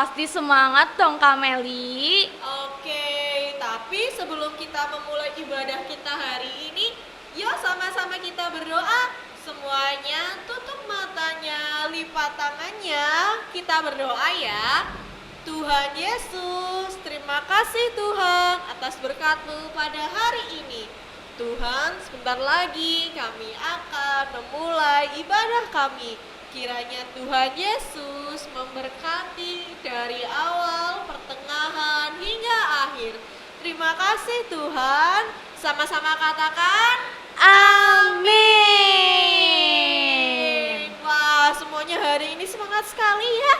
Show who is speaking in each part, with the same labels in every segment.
Speaker 1: Pasti semangat dong Kak Meli.
Speaker 2: Oke, tapi sebelum kita memulai ibadah kita hari ini, yuk sama-sama kita berdoa. Semuanya tutup matanya, lipat tangannya, kita berdoa ya. Tuhan Yesus, terima kasih Tuhan atas berkat-Mu pada hari ini. Tuhan, sebentar lagi kami akan memulai ibadah kami. Kiranya Tuhan Yesus memberkati dari awal, pertengahan, hingga akhir. Terima kasih Tuhan. Sama-sama katakan,
Speaker 1: Amin.
Speaker 2: wah, semuanya hari ini semangat sekali ya.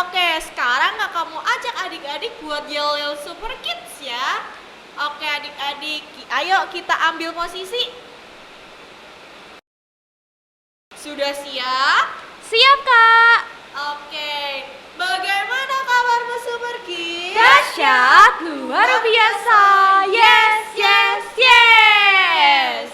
Speaker 2: Oke, sekarang kamu ajak adik-adik buat yel-yel Super Kids ya. Oke adik-adik, ayo kita ambil posisi. Sudah siap?
Speaker 1: Siap Kak.
Speaker 2: Oke, bagaimana kabarmu Super Kids?
Speaker 1: Dahsyat, luar biasa. Yes, yes, yes.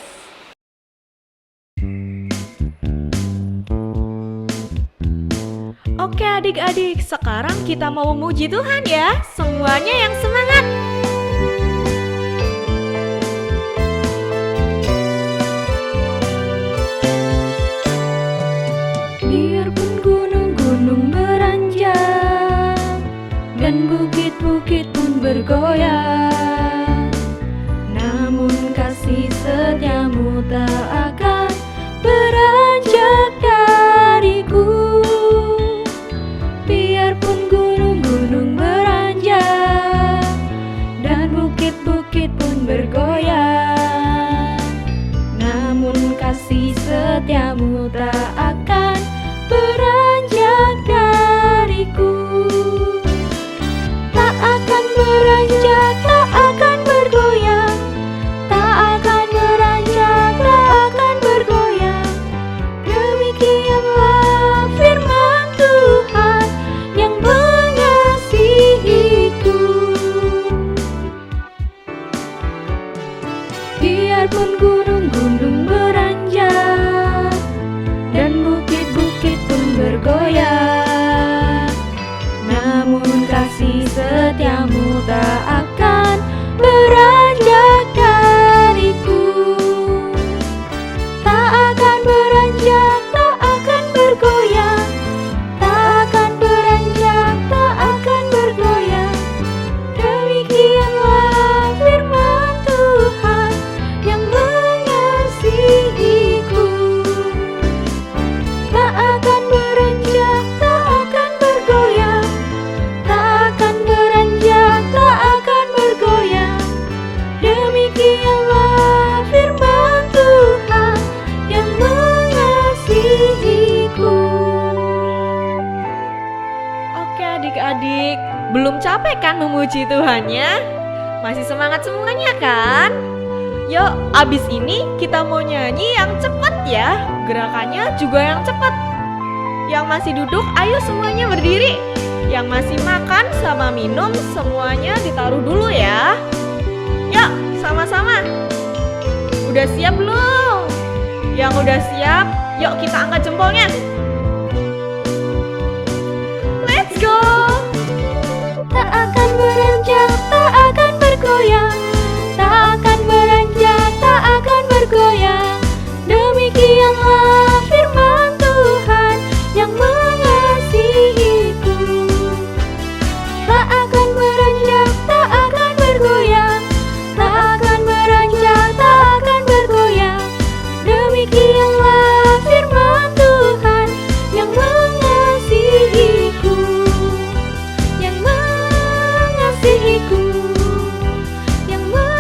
Speaker 2: Oke adik-adik, sekarang kita mau memuji Tuhan ya. Semuanya yang semangat.
Speaker 3: Biarpun gunung-gunung beranjak dan bukit-bukit pun bergoyang, namun kasih setiamu tak akan beranjak dariku. Biarpun gunung-gunung beranjak dan bukit-bukit pun bergoyang, namun kasih setiamu tak akan beranjak dariku. Tak akan beranjak, tak akan bergoyang, tak akan beranjak, tak akan bergoyang. Demikianlah firman Tuhan yang mengasihiku. Biarpun gunung-gunung beranjak dan bukit-bukit pun bergoyang, namun kasih setiamu tak akan beranjak dariku. Tak akan beranjak, tak akan bergoyang, tak akan beranjak, tak akan bergoyang. Demikianlah firman Tuhan yang mengasihiku. Tak akan beranjak, tak akan bergoyang, tak akan beranjak, tak akan bergoyang. Demikianlah firman Tuhan yang mengasihiku.
Speaker 2: Oke adik-adik, belum capek kan memuji Tuhannya? Masih semangat semuanya kan? Yuk, abis ini kita mau nyanyi yang cepat ya. Gerakannya juga yang cepat. Yang masih duduk, ayo semuanya berdiri. Yang masih makan sama minum, semuanya ditaruh dulu ya. Yuk, sama-sama. Udah siap belum? Yang udah siap, yuk kita angkat jempolnya. Let's go!
Speaker 3: Tak akan beranjak, tak akan bergoyang, tak akan beranjak, tak akan bergoyang. Demikianlah firman Tuhan yang mengasihiku. Tak akan beranjak, tak akan bergoyang, tak akan beranjak, tak akan bergoyang. Demikianlah firman Tuhan yang mengasihiku, yang mengasihiku, yang mengasihiku.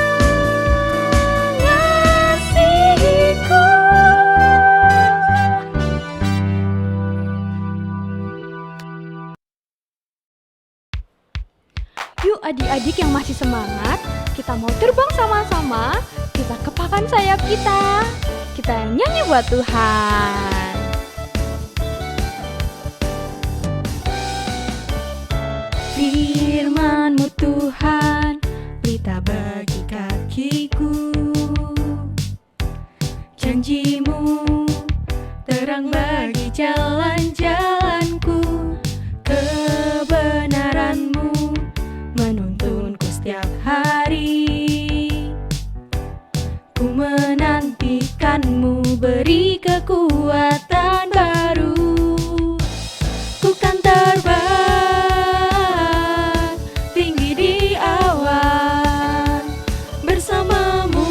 Speaker 1: Yuk adik-adik yang masih semangat, kita mau terbang sama-sama. Kita kepakan sayap kita. Kita nyanyi buat Tuhan.
Speaker 3: Firman-Mu Tuhan, pelita bagi kakiku. Janji-Mu terang bagi jalan-jalanku. Kebenaran hari. Ku menantikanmu, beri kekuatan baru. Ku kan terbang tinggi di awan bersamamu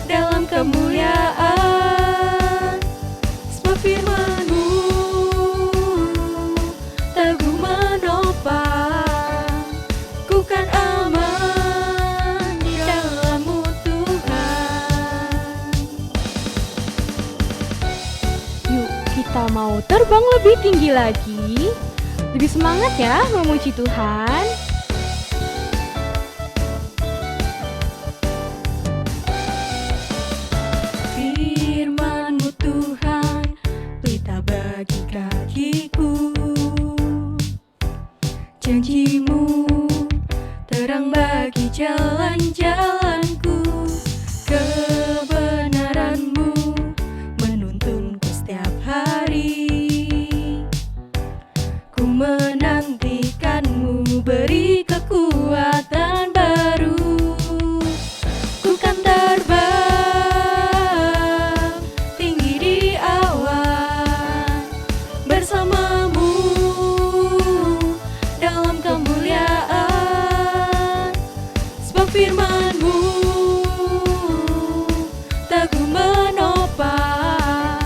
Speaker 3: dalam kemuliaan. Sebab firman-Mu teguh menopang, ku kan aman di dalam-Mu Tuhan.
Speaker 1: Yuk, kita mau terbang lebih tinggi lagi. Lebih semangat ya memuji Tuhan.
Speaker 3: Firman-Mu Tuhan, pelita bagi kakiku. Janji-Mu terang bagi jalan-jalanku. Kebenaran-Mu menuntunku setiap hari. Ku menantikan-Mu, beri kekuatan baru. Ku kan terbang tinggi di awan bersama-Mu dalam kemuliaan. Sebab firman-Mu teguh menopang,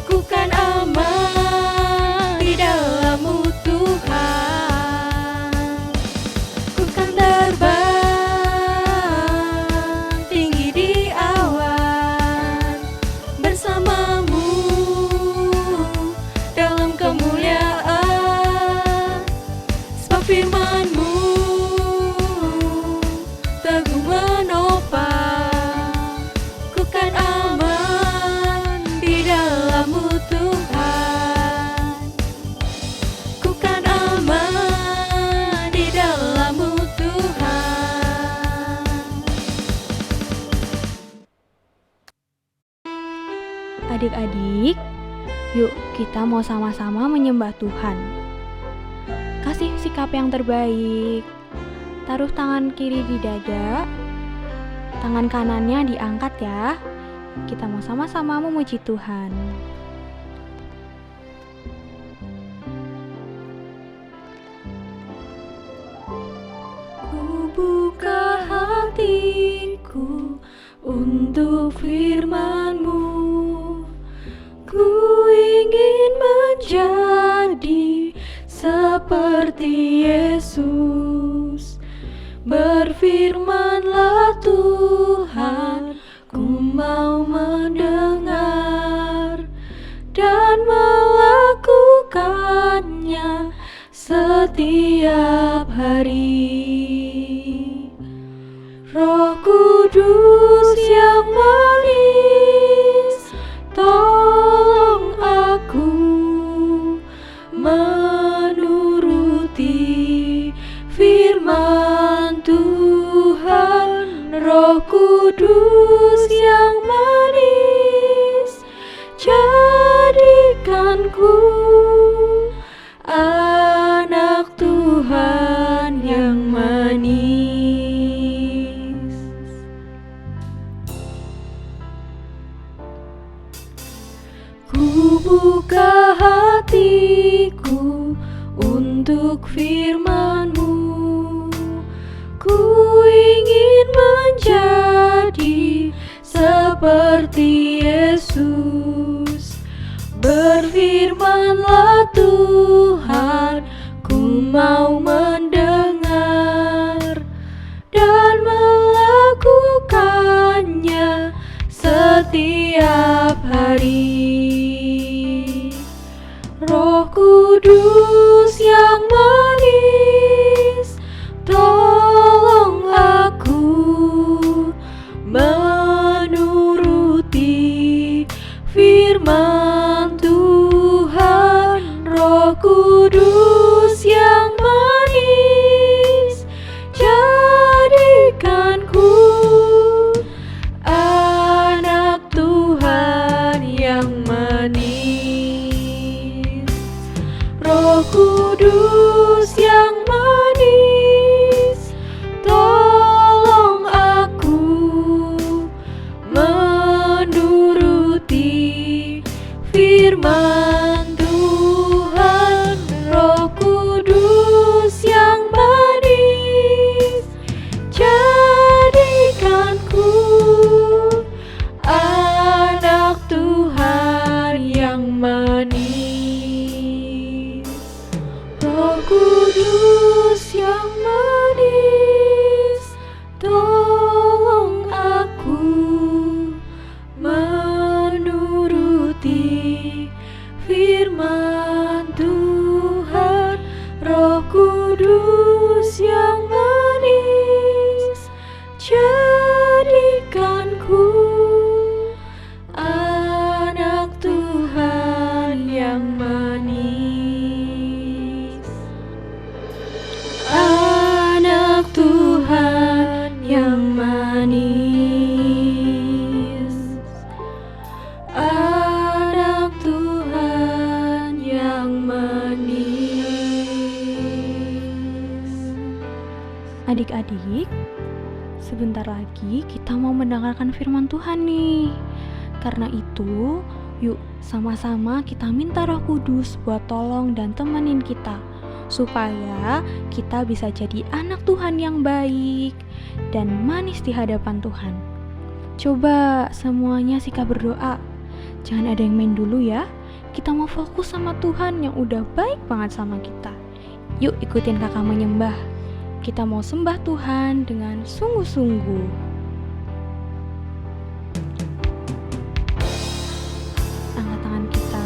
Speaker 3: ku kan aman di dalam-Mu Tuhan. Ku kan terbang tinggi di awan bersama-Mu dalam kemuliaan. Sebab firman-Mu teguh menopang, ku kan aman di dalam-Mu Tuhan. Ku kan aman di dalam-Mu Tuhan.
Speaker 1: Adik-adik, yuk kita mau sama-sama menyembah Tuhan. Kasih sikap yang terbaik. Taruh tangan kiri di dada, tangan kanannya diangkat ya. Kita mau sama-sama memuji Tuhan.
Speaker 3: Ku buka hatiku untuk firman-Mu. Ku ingin menjadi seperti Yesus. Berfirmanlah Tuhan, ku mau mendengar dan melakukannya setiap hari. Roh Kudus yang manis, tolong aku menuruti firman Tuhan. Roh Kudus yang manis, jadikanku anak Tuhan yang manis. Ku buka hatiku untuk firman-Mu. Ku ingin menjadi seperti Yesus. Berfirmanlah Tuhan, ku mau mendengar dan melakukannya setiap hari. Roh Kudus yang manis, tolong aku menuruti firman Tuhan. Roh Kudus yang manis, jadikanku anak Tuhan yang manis.
Speaker 1: adik-adik, sebentar lagi kita mau mendengarkan firman Tuhan nih. Karena itu, yuk sama-sama kita minta Roh Kudus buat tolong dan temenin kita, supaya kita bisa jadi anak Tuhan yang baik dan manis di hadapan Tuhan. Coba semuanya sikap berdoa. Jangan ada yang main dulu ya. Kita mau fokus sama Tuhan yang udah baik banget sama kita. Yuk ikutin kakak menyembah. Kita mau sembah Tuhan dengan sungguh-sungguh. Angkat tangan kita.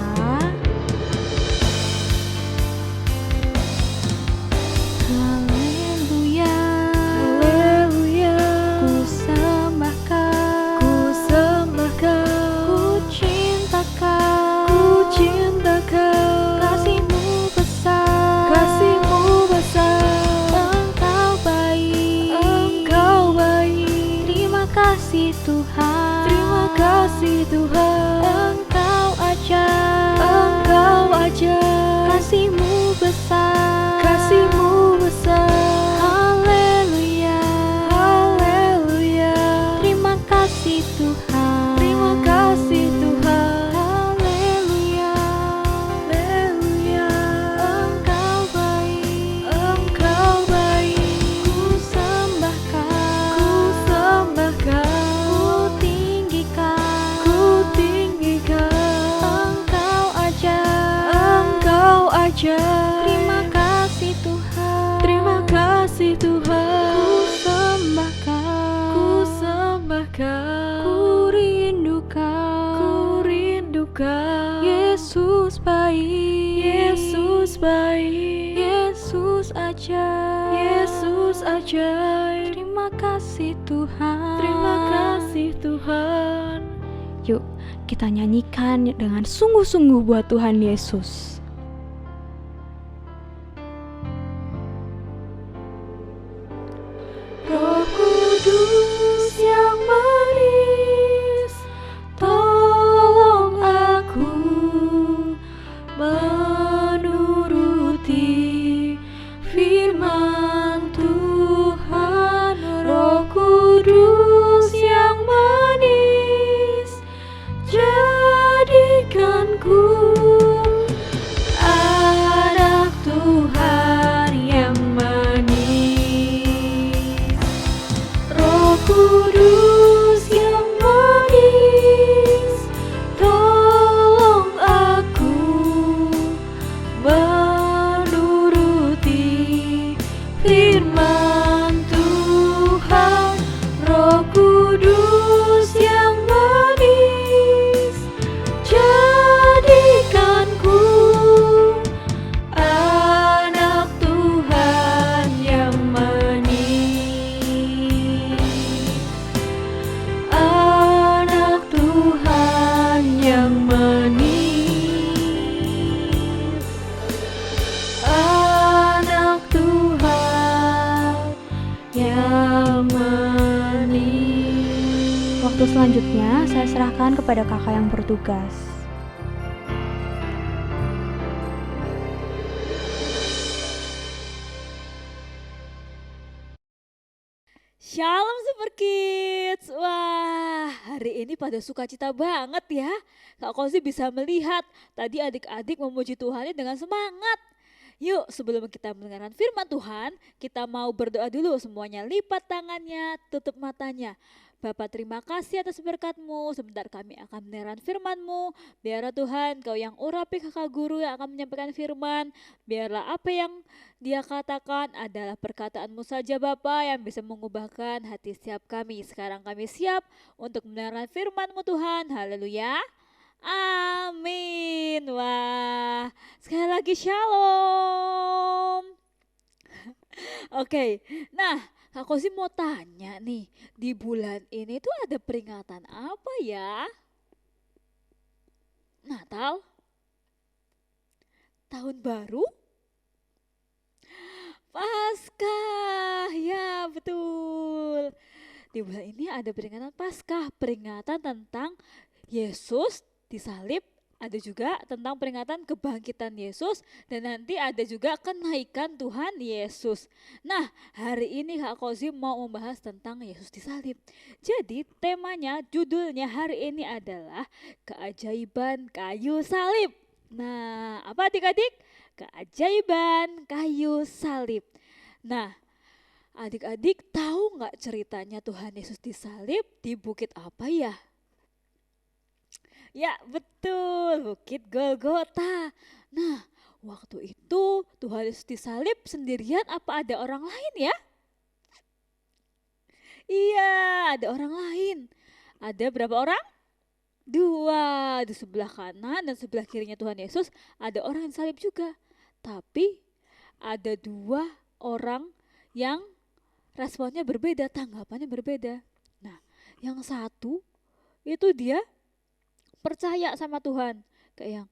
Speaker 1: Haleluya,
Speaker 3: Haleluya,
Speaker 1: ku sembahkan,
Speaker 3: ku sembahkan,
Speaker 1: ku cintakan,
Speaker 3: ku cintakan,
Speaker 1: kasih-Mu besar,
Speaker 3: kasih-Mu besar,
Speaker 1: Engkau baik,
Speaker 3: Engkau baik.
Speaker 1: terima kasih Tuhan,
Speaker 3: Terima kasih Tuhan,
Speaker 1: Engkau ajaib,
Speaker 3: Engkau ajaib,
Speaker 1: kasih-Mu besar,
Speaker 3: kasih-Mu besar.
Speaker 1: Haleluya,
Speaker 3: Haleluya,
Speaker 1: terima kasih Tuhan,
Speaker 3: terima kasih Tuhan.
Speaker 1: Haleluya,
Speaker 3: Haleluya,
Speaker 1: Engkau baik,
Speaker 3: Engkau baik.
Speaker 1: ku sembahkan,
Speaker 3: Ku sembahkan,
Speaker 1: ku tinggikan,
Speaker 3: ku tinggikan.
Speaker 1: Engkau ajaib,
Speaker 3: Engkau ajaib.
Speaker 1: terima kasih Tuhan,
Speaker 3: Terima kasih Tuhan.
Speaker 1: ku sembahkan,
Speaker 3: Ku sembahkan,
Speaker 1: ku rindukan,
Speaker 3: ku rindukan.
Speaker 1: Yesus baik,
Speaker 3: Yesus baik,
Speaker 1: Yesus ajaib,
Speaker 3: Yesus ajaib.
Speaker 1: terima kasih Tuhan,
Speaker 3: Terima kasih Tuhan.
Speaker 1: Yuk kita nyanyikan dengan sungguh-sungguh buat Tuhan Yesus.
Speaker 3: Roh Kudus yang manis, tolong aku menuruti firman Tuhan. Roh Kudus yang manis, jadikanku anak Tuhan yang manis. Roh Kudus yang manis, tolong aku menuruti firman Tuhan. Roh Kudus yang manis, jadikanku anak Tuhan yang manis. Anak Tuhan yang manis. Anak Tuhan yang manis.
Speaker 1: Waktu selanjutnya saya serahkan kepada kakak yang bertugas.
Speaker 4: Shalom Super Kids. Wah, hari ini pada sukacita banget ya. Kak Kozi bisa melihat tadi adik-adik memuji Tuhannya dengan semangat. Yuk, sebelum kita mendengarkan firman Tuhan, kita mau berdoa dulu. Semuanya lipat tangannya, tutup matanya. Bapak, terima kasih atas berkat-Mu. Sebentar kami akan mendengarkan firman-Mu. Biarlah Tuhan, Kau yang urapi kakak guru yang akan menyampaikan firman. Biarlah apa yang Dia katakan adalah perkataan-Mu saja Bapa yang bisa mengubahkan hati setiap kami. Sekarang kami siap untuk mendengarkan firman-Mu Tuhan. Haleluya. Amin. Wah, sekali lagi shalom. Oke, nah Kak Kozi mau tanya nih, di bulan ini tuh ada peringatan apa ya? Natal? Tahun baru? Paskah, ya betul. Di bulan ini ada peringatan Paskah, peringatan tentang Yesus disalib ada juga tentang peringatan kebangkitan Yesus, dan nanti ada juga kenaikan Tuhan Yesus. Nah, hari ini Kak Kozi mau membahas tentang Yesus disalib. Jadi temanya, judulnya hari ini adalah keajaiban kayu salib. Nah, apa adik-adik? Keajaiban kayu salib. Nah, adik-adik tahu nggak ceritanya Tuhan Yesus disalib di bukit apa ya? Ya betul, Bukit Golgota. Nah, waktu itu Tuhan Yesus disalib sendirian apa ada orang lain ya? Iya, ada orang lain. Ada berapa orang? Dua. Di sebelah kanan dan sebelah kirinya Tuhan Yesus ada orang yang salib juga. Tapi ada dua orang yang responnya berbeda, tanggapannya berbeda. Nah, yang satu itu dia percaya sama Tuhan, kayak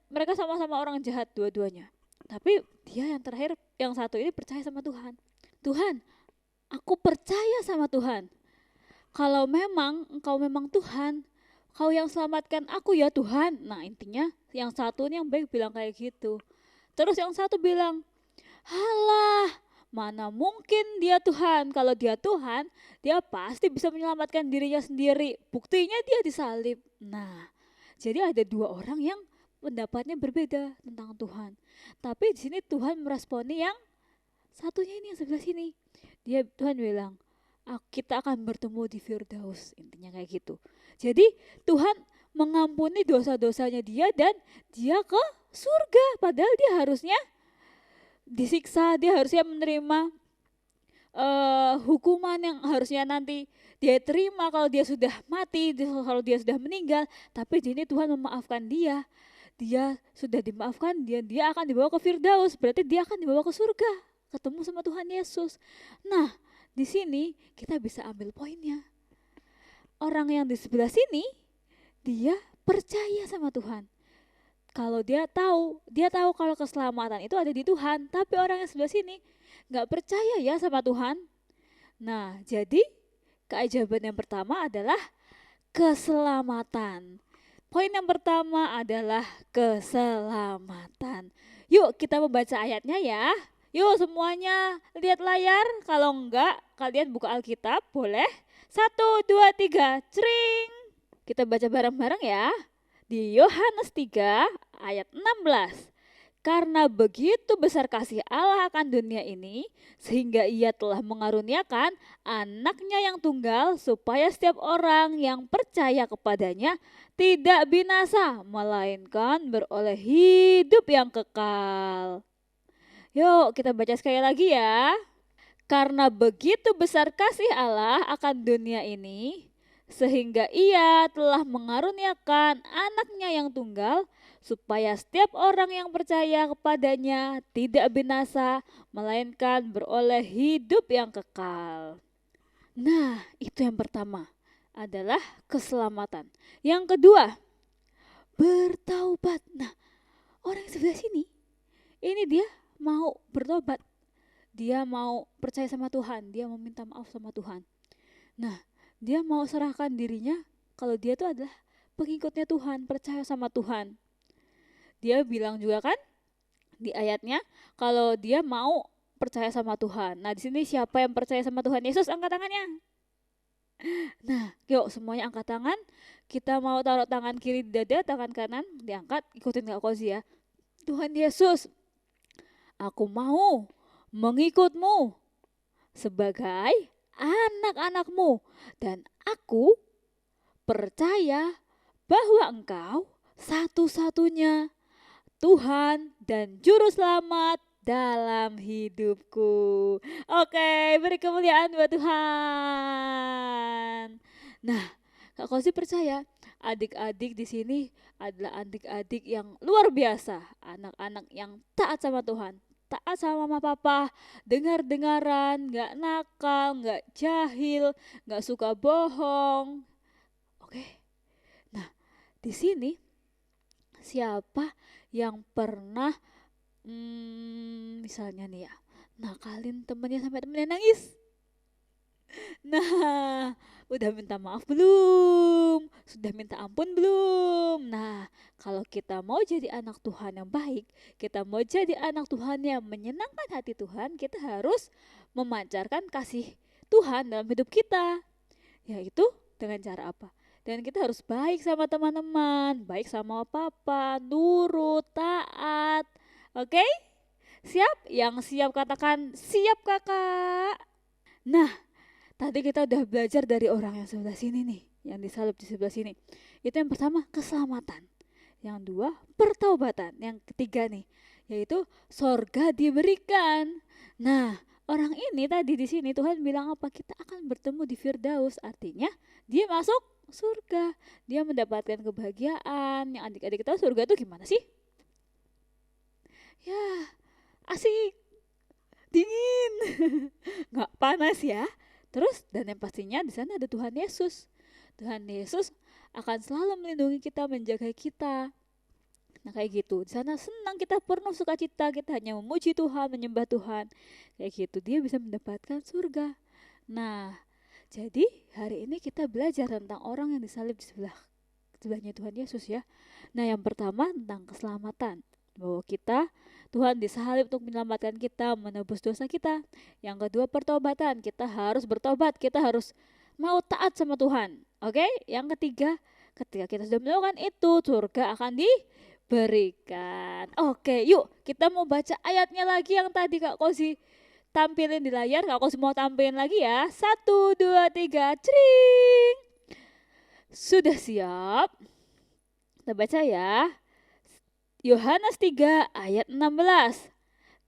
Speaker 4: mereka sama-sama orang jahat dua-duanya, tapi dia yang terakhir, yang satu ini percaya sama Tuhan. Tuhan, aku percaya sama Tuhan, kalau memang Engkau memang Tuhan, Kau yang selamatkan aku ya Tuhan. Nah, intinya yang satu ini yang baik bilang kayak gitu. Terus yang satu bilang, halah, mana mungkin dia Tuhan. Kalau dia Tuhan, dia pasti bisa menyelamatkan dirinya sendiri. Buktinya dia disalib. Nah, jadi ada dua orang yang pendapatnya berbeda tentang Tuhan. Tapi di sini Tuhan meresponi yang satunya ini, yang sebelah sini. Tuhan bilang, kita akan bertemu di Firdaus. Intinya kayak gitu. Jadi Tuhan mengampuni dosa-dosanya dia dan dia ke surga. Padahal dia harusnya disiksa, dia harusnya menerima hukuman yang harusnya nanti dia terima kalau dia sudah mati, kalau dia sudah meninggal. Tapi di sini Tuhan memaafkan dia. Dia sudah dimaafkan, dia akan dibawa ke Firdaus. Berarti dia akan dibawa ke surga, ketemu sama Tuhan Yesus. Nah, di sini kita bisa ambil poinnya. Orang yang di sebelah sini, dia percaya sama Tuhan. Kalau dia tahu kalau keselamatan itu ada di Tuhan. Tapi orang yang sebelah sini nggak percaya ya sama Tuhan. Nah, jadi keajaiban yang pertama adalah keselamatan. Poin yang pertama adalah keselamatan. Yuk kita membaca ayatnya ya. Yuk semuanya lihat layar. Kalau enggak, kalian buka Alkitab, boleh. 1, 2, 3, cering. Kita baca bareng-bareng ya. Di Yohanes 3 ayat 16. Karena begitu besar kasih Allah akan dunia ini, sehingga ia telah mengaruniakan anaknya yang tunggal, supaya setiap orang yang percaya kepadanya tidak binasa, melainkan beroleh hidup yang kekal. Yuk kita baca sekali lagi ya. Karena begitu besar kasih Allah akan dunia ini, sehingga ia telah mengaruniakan anaknya yang tunggal, supaya setiap orang yang percaya kepadanya tidak binasa, melainkan beroleh hidup yang kekal. Nah, itu yang pertama, adalah keselamatan. Yang kedua, bertaubat. Nah, orang yang sebelah sini, ini dia mau bertobat. Dia mau percaya sama Tuhan, dia mau minta maaf sama Tuhan. Nah, dia mau serahkan dirinya kalau dia itu adalah pengikutnya Tuhan, percaya sama Tuhan. Dia bilang juga kan di ayatnya kalau dia mau percaya sama Tuhan. Nah, di sini siapa yang percaya sama Tuhan Yesus, angkat tangannya. Nah, yuk semuanya angkat tangan. Kita mau taruh tangan kiri di dada, tangan kanan diangkat, ikutin Kak Kozi ya. Tuhan Yesus, aku mau mengikutmu sebagai anak-anakmu, dan aku percaya bahwa Engkau satu-satunya Tuhan dan Juru Selamat dalam hidupku. Oke, beri kemuliaan buat Tuhan. Nah, Kak Kozi percaya adik-adik di sini adalah adik-adik yang luar biasa, anak-anak yang taat sama Tuhan, taat sama mama papa, dengar-dengaran, gak nakal, gak jahil, gak suka bohong. Oke. Nah, di sini siapa yang pernah misalnya nih ya, nakalin temennya sampai temennya nangis? Nah, Udah minta maaf belum? Sudah minta ampun belum? Nah, kalau kita mau jadi anak Tuhan yang baik, kita mau jadi anak Tuhan yang menyenangkan hati Tuhan, kita harus memancarkan kasih Tuhan dalam hidup kita. Yaitu dengan cara apa? Dan kita harus baik sama teman-teman, baik sama papa, nurut, taat. Oke? Siap? Yang siap katakan siap kakak. Nah, tadi kita udah belajar dari orang yang sebelah sini nih, yang disalib di sebelah sini. Itu yang pertama, keselamatan. Yang dua, pertaubatan. Yang ketiga nih, yaitu sorga diberikan. Nah, orang ini tadi di sini Tuhan bilang apa? Kita akan bertemu di Firdaus. Artinya dia masuk surga. Dia mendapatkan kebahagiaan. Yang adik-adik tahu surga itu gimana sih? Ya, asik, dingin, nggak panas ya. Terus dan yang pastinya di sana ada Tuhan Yesus. Tuhan Yesus akan selalu melindungi kita, menjaga kita. Nah kayak gitu, di sana senang kita, penuh sukacita, kita hanya memuji Tuhan, menyembah Tuhan. Kayak gitu dia bisa mendapatkan surga. Nah, jadi hari ini kita belajar tentang orang yang disalib di sebelahnya Tuhan Yesus ya. Nah yang pertama tentang keselamatan. Bahwa kita, Tuhan disalib untuk menyelamatkan kita, menebus dosa kita. Yang kedua pertobatan, kita harus bertobat, kita harus mau taat sama Tuhan. Oke? Yang ketiga, ketika kita sudah melakukan itu, surga akan diberikan. Oke, yuk kita mau baca ayatnya lagi yang tadi Kak Kozi tampilin di layar. Kak Kozi mau tampilin lagi ya. 1, 2, 3, cring. Sudah siap? Kita baca ya. Yohanes 3 ayat 16.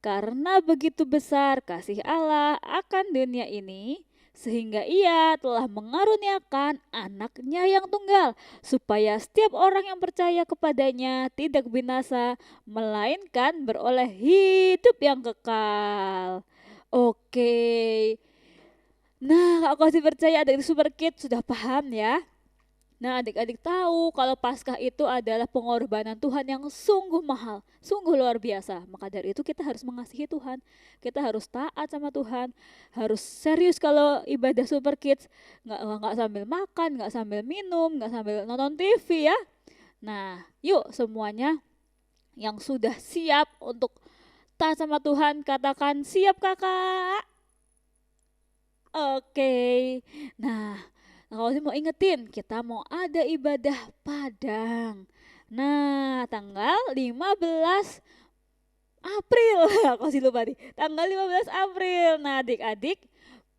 Speaker 4: Karena begitu besar kasih Allah akan dunia ini, sehingga ia telah mengaruniakan anaknya yang tunggal, supaya setiap orang yang percaya kepadanya tidak binasa, melainkan beroleh hidup yang kekal. Oke. Nah, kalau kasih percaya adik Super Kids sudah paham ya. Nah adik-adik tahu kalau Paskah itu adalah pengorbanan Tuhan yang sungguh mahal, sungguh luar biasa. Maka dari itu kita harus mengasihi Tuhan, kita harus taat sama Tuhan, harus serius kalau ibadah Super Kids, nggak sambil makan, nggak sambil minum, nggak sambil nonton TV ya. Nah yuk semuanya yang sudah siap untuk taat sama Tuhan katakan siap kakak. Oke. Nah, kalau mau ingetin, kita mau ada ibadah Padang. Nah, tanggal 15 April. Aku sih lupa nih. Tanggal 15 April. Nah, adik-adik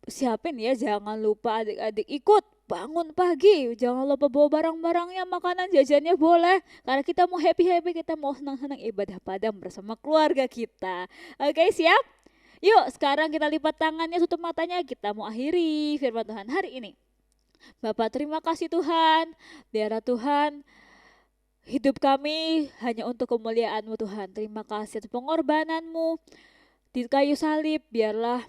Speaker 4: siapin ya, jangan lupa adik-adik ikut. Bangun pagi, jangan lupa bawa barang-barangnya, makanan, jajannya boleh. Karena kita mau happy-happy, kita mau senang-senang ibadah Padang bersama keluarga kita. Oke, siap? Yuk, sekarang kita lipat tangannya, tutup matanya. Kita mau akhiri firman Tuhan hari ini. Bapak terima kasih Tuhan, biarlah Tuhan hidup kami hanya untuk kemuliaan-Mu Tuhan. Terima kasih atas pengorbanan-Mu di kayu salib, biarlah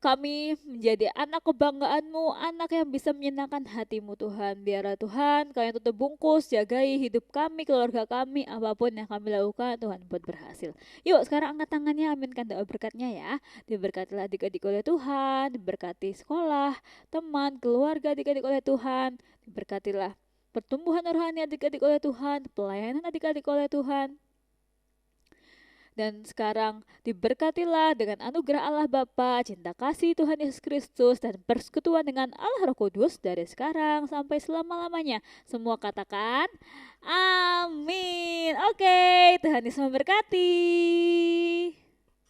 Speaker 4: kami menjadi anak kebanggaan-Mu, anak yang bisa menyenangkan hati-Mu Tuhan. Biarlah Tuhan Kau yang tutup bungkus, jagai hidup kami, keluarga kami, apapun yang kami lakukan Tuhan buat berhasil. Yuk sekarang angkat tangannya, aminkan doa berkatnya ya. Diberkatilah adik-adik oleh Tuhan, diberkati sekolah, teman, keluarga adik-adik oleh Tuhan. Diberkatilah pertumbuhan rohani adik-adik oleh Tuhan, pelayanan adik-adik oleh Tuhan. Dan sekarang diberkatilah dengan anugerah Allah Bapa, cinta kasih Tuhan Yesus Kristus, dan persekutuan dengan Allah Roh Kudus dari sekarang sampai selama-lamanya. Semua katakan amin. Oke, Tuhan Yesus memberkati.